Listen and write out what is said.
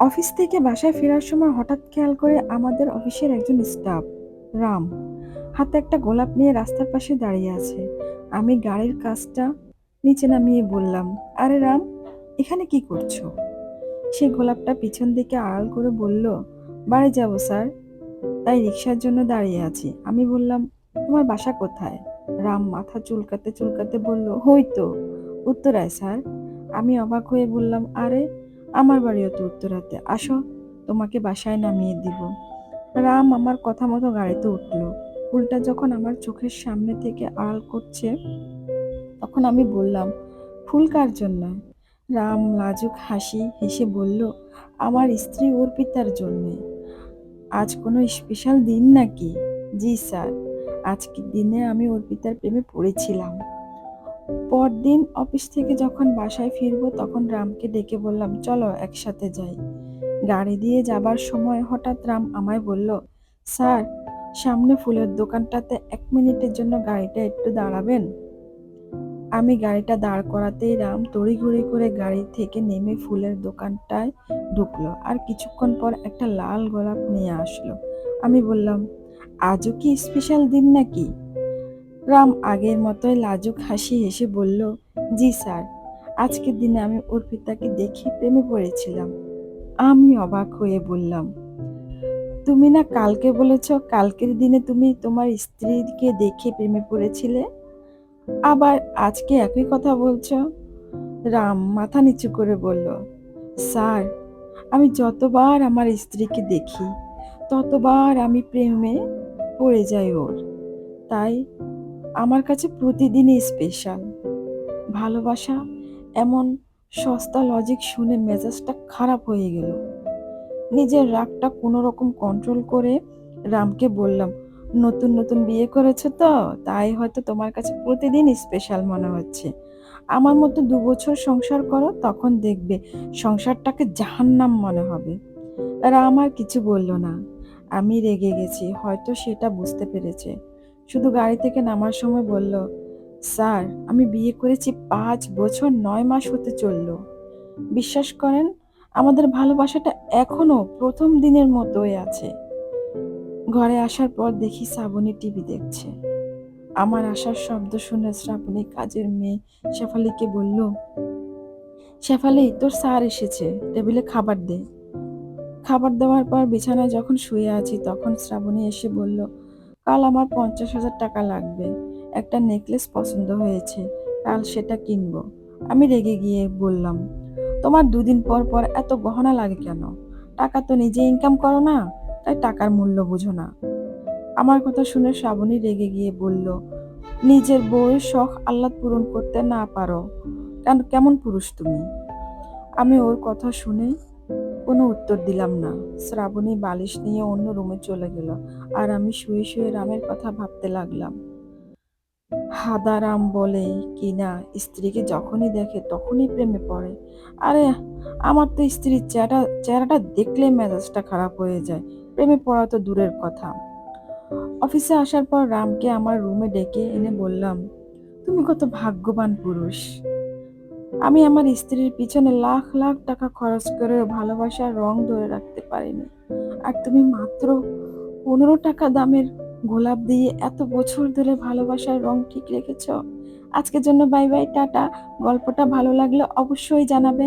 Office থেকে বাসায় ফেরার সময় হঠাৎ খেয়াল করে আমাদের অফিসের একজন স্টাফ রাম হাতে একটা গোলাপ নিয়ে রাস্তার পাশে দাঁড়িয়ে আছে। আমি গাড়ির কাজটা নিচে নামিয়ে বললাম, আরে রাম, এখানে কি করছো? সে গোলাপটা পিছন দিকে আড়াল করে বলল, বাড়ি যাব স্যার, তাই রিক্সার জন্য দাঁড়িয়ে আছি। আমি বললাম, তোমার বাসা কোথায়? রাম মাথা চুলকাতে চুলকাতে বলল, হই তো, উত্তরায় স্যার। আমি অবাক হয়ে বললাম, আরে, আমার বাড়িও তো উত্তরাতে, আসো, তোমাকে বাসায় নামিয়ে দিব। রাম আমার কথা মতো গাড়িতে উঠলো। ফুলটা যখন আমার চোখের সামনে থেকে আড়াল করছে, তখন আমি বললাম, ফুল কার জন্য? রাম লাজুক হাসি হেসে বলল, আমার স্ত্রী অর্পিতার জন্যে। আজ কোনো স্পেশাল দিন নাকি? জি স্যার, আজকের দিনে আমি অর্পিতার প্রেমে পড়েছিলাম। পরদিন অফিস থেকে যখন বাসায় ফিরবো তখন রামকে ডেকে বললাম, চলো একসাথে যাই। গাড়ি দিয়ে যাবার সময় হঠাৎ রাম আমায় বলল, স্যার, সামনে ফুলের দোকানটাতে 1 মিনিটের জন্য গাড়িটা একটু দাঁড়াবেন? আমি গাড়িটা দাঁড় করাতেই রাম তড়িঘড়ি করে গাড়ি থেকে নেমে ফুলের দোকানটায় ঢুকলো আর কিছুক্ষণ পর একটা লাল গোলাপ নিয়ে আসলো। আমি বললাম, আজও কি স্পেশাল দিন নাকি? রাম আগের মতোই লাজুক হাসি হেসে বলল, জি স্যার, আজকের দিনে আমি অর্পিতাকে দেখে প্রেমে পড়েছিলাম। আমি অবাক হয়ে বললাম, তুমি না কালকে বলেছ কালকের দিনে তুমি তোমার স্ত্রীকে দেখে প্রেমে পড়েছিলে, আবার আজকে একই কথা বলছো? রাম মাথা নিচু করে বলল, স্যার, আমি যতবার আমার স্ত্রীকে দেখি ততবার আমি প্রেমে পড়ে যাই ওর। তাই আমার কাছে প্রতিদিনই স্পেশাল। ভালোবাসা এমন সস্তা লজিক শুনে মেজাজটা খারাপ হয়ে গেল। নিজের রাগটা কোনো রকম কন্ট্রোল করে রামকে বললাম, নতুন নতুন বিয়ে করেছো তো, তাই হয়তো তোমার কাছে প্রতিদিন স্পেশাল মনে হচ্ছে। আমার মতো 2 বছর সংসার করো, তখন দেখবে সংসারটাকে জাহান্নাম মনে হবে। রাম আর কিছু বলল না। আমি রেগে গেছি, হয়তো সেটা বুঝতে পেরেছে। শুধু গাড়ি থেকে নামার সময় বলল, স্যার, আমি বিয়ে করেছি 5 বছর 9 মাস হতে চললো। বিশ্বাস করেন, আমাদের ভালোবাসাটা এখনো প্রথম দিনের মতোই আছে। ঘরে আসার পর দেখি শ্রাবণী টিভি দেখছে। আমার আসার শব্দ শুনে শ্রাবণী কাজের মেয়ে শেফালিকে বলল, শেফালি, তোর স্যার এসেছে, টেবিলে খাবার দে। খাবার দেওয়ার পর বিছানায় যখন শুয়ে আছি তখন শ্রাবণী এসে বলল, কাল আমার 50,000 টাকা লাগবে। একটা নেকলেস পছন্দ হয়েছে, কাল সেটা কিনবো। আমি রেগে গিয়ে বললাম, তোমার 2 দিন পর পর এত গহনা লাগে কেন? টাকা তো নিজে ইনকাম করো না, তাই টাকার মূল্য বুঝো না। আমার কথা শুনে শ্রাবণী রেগে গিয়ে বলল, নিজের বউয়ের শখ আহ্লাদ পূরণ করতে না পারো, কেমন পুরুষ তুমি? আমি ওর কথা শুনে কোনো উত্তর দিলাম না। শ্রাবণী বালিশ নিয়ে অন্য রুমে চলে গেল আর আমি শুয়ে শুয়ে রামের কথা ভাবতে লাগলাম। হাদারাম বলে কিনা স্ত্রীকে যখনই দেখে তখনই প্রেমে পড়ে। আরে, আমার তো স্ত্রীর চেহারাটা দেখলে মেজাজটা খারাপ হয়ে যায়, প্রেমে পড়া তো দূরের কথা। অফিসে আসার পর রামকে আমার রুমে ডেকে এনে বললাম, তুমি কত ভাগ্যবান পুরুষ। আমি আমার স্ত্রীর পিছনে লাখ লাখ টাকা খরচ করেও ভালোবাসার রং ধরে রাখতে পারিনি, আর তুমি মাত্র 15 টাকা দামের গোলাপ দিয়ে এত বছর ধরে ভালোবাসার রং ঠিক রেখেছ। আজকের জন্য বাই বাই, টাটা। গল্পটা ভালো লাগলে অবশ্যই জানাবে।